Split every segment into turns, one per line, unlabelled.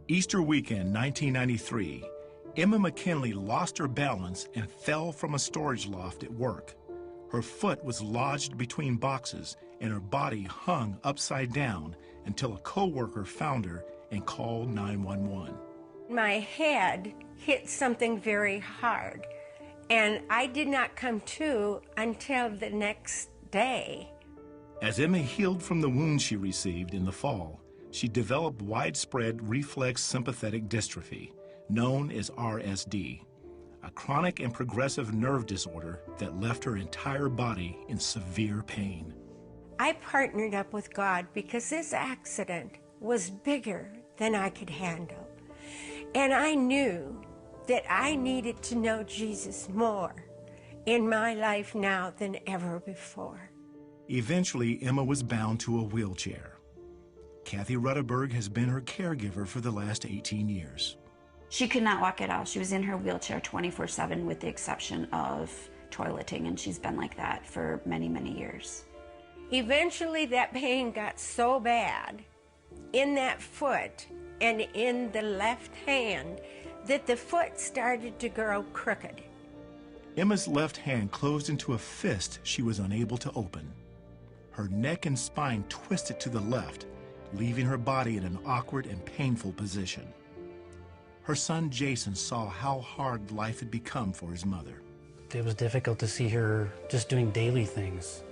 Easter weekend, 1993, Emma McKinley lost her balance and fell from a storage loft at work. Her foot was lodged between boxes and her body hung upside down until a co-worker found her and called 911.
My head hit something very hard, and I did not come to until the next day.
As Emma healed from the wounds she received in the fall, she developed widespread reflex sympathetic dystrophy, known as RSD, a chronic and progressive nerve disorder that left her entire body in severe pain.
I partnered up with God because this accident was bigger than I could handle. And I knew that I needed to know Jesus more in my life now than ever before.
Eventually, Emma was bound to a wheelchair. Kathy Rutterberg has been her caregiver for the last 18 years.
She could not walk at all. She was in her wheelchair 24/7 with the exception of toileting, and she's been like that for many, many years.
Eventually that pain got so bad in that foot and in the left hand that the foot started to grow crooked.
Emma's left hand closed into a fist she was unable to open. Her neck and spine twisted to the left, leaving her body in an awkward and painful position. Her son Jason saw how hard life had become for his mother.
It was difficult to see her just doing daily things.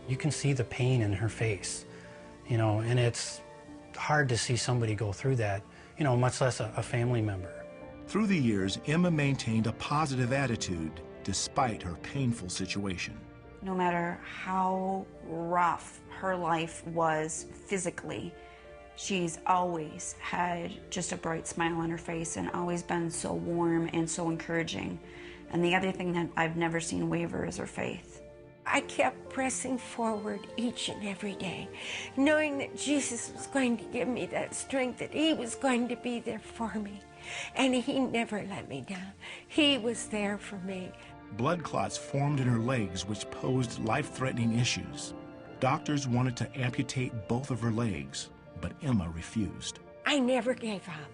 You can see the pain in her face, and it's hard to see somebody go through that, much less a family member.
Through the years, Emma maintained a positive attitude despite her painful situation.
No matter how rough her life was physically, she's always had just a bright smile on her face and always been so warm and so encouraging. And the other thing that I've never seen waver is her faith.
I kept pressing forward each and every day, knowing that Jesus was going to give me that strength, that he was going to be there for me. And he never let me down. He was there for me.
Blood clots formed in her legs, which posed life-threatening issues. Doctors wanted to amputate both of her legs, but Emma refused.
I never gave up.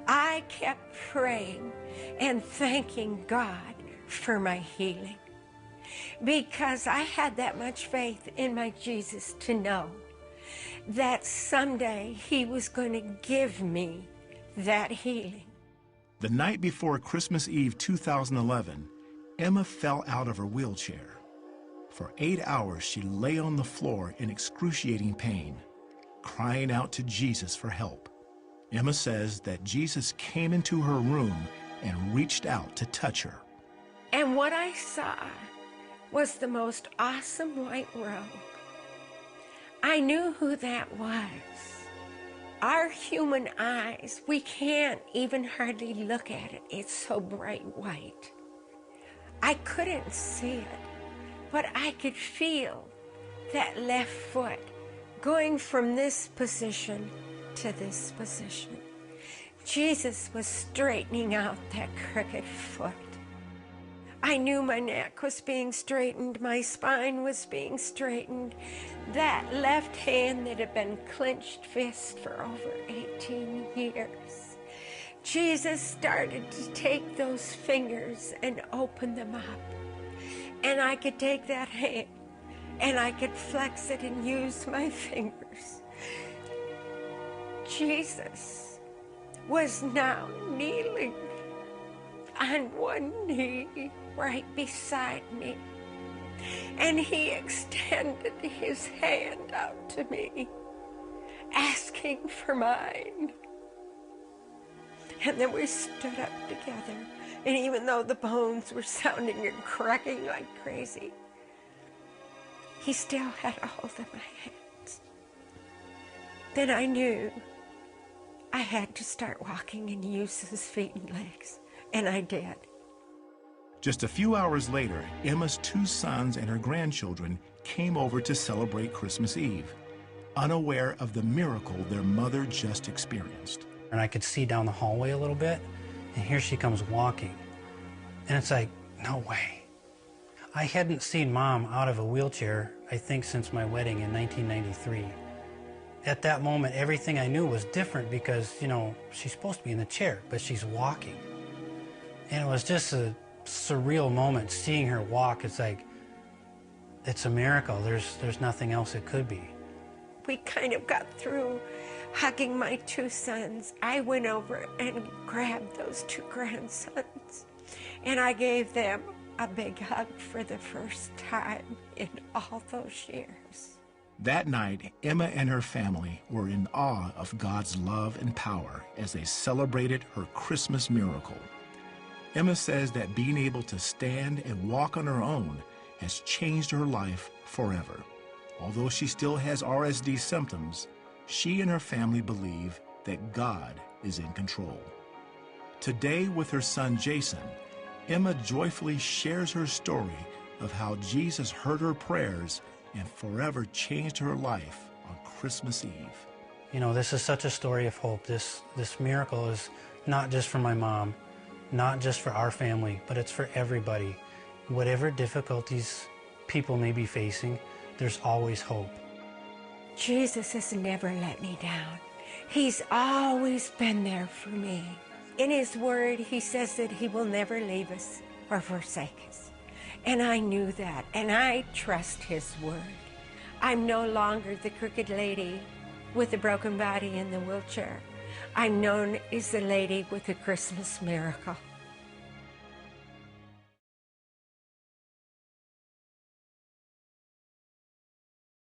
I kept praying and thanking God for my healing, because I had that much faith in my Jesus to know that someday he was going to give me that healing.
The night before Christmas Eve 2011, Emma fell out of her wheelchair. For 8 hours, she lay on the floor in excruciating pain, crying out to Jesus for help. Emma says that Jesus came into her room and reached out to touch her.
And what I saw was the most awesome white robe. I knew who that was. Our human eyes, we can't even hardly look at it. It's so bright white. I couldn't see it, but I could feel that left foot going from this position to this position. Jesus was straightening out that crooked foot. I knew my neck was being straightened, my spine was being straightened. That left hand that had been clenched fist for over 18 years. Jesus started to take those fingers and open them up. And I could take that hand and I could flex it and use my fingers. Jesus was now kneeling on one knee right beside me. And he extended his hand out to me, asking for mine. And then we stood up together. And even though the bones were sounding and cracking like crazy, he still had a hold of my hands. Then I knew I had to start walking and use his feet and legs. And I did.
Just a few hours later, Emma's 2 sons and her grandchildren came over to celebrate Christmas Eve, unaware of the miracle their mother just experienced.
And I could see down the hallway a little bit, and here she comes walking. And it's like, no way. I hadn't seen Mom out of a wheelchair, I think, since my wedding in 1993. At that moment, everything I knew was different because, you know, she's supposed to be in the chair, but she's walking. And it was just a surreal moment seeing her walk. It's like, it's a miracle. There's nothing else it could be.
We kind of got through hugging my two sons. I went over and grabbed those two grandsons, and I gave them a big hug for the first time in all those years.
That night, Emma and her family were in awe of God's love and power as they celebrated her Christmas miracle. Emma says that being able to stand and walk on her own has changed her life forever. Although she still has RSD symptoms, she and her family believe that God is in control. Today, with her son Jason, Emma joyfully shares her story of how Jesus heard her prayers and forever changed her life on Christmas Eve.
You know, this is such a story of hope. This miracle is not just for my mom, not just for our family, but it's for everybody. Whatever difficulties people may be facing, there's always hope.
Jesus has never let me down. He's always been there for me. In His Word, He says that He will never leave us or forsake us. And I knew that, and I trust His Word. I'm no longer the crooked lady with the broken body in the wheelchair. I'm known as the lady with the Christmas miracle.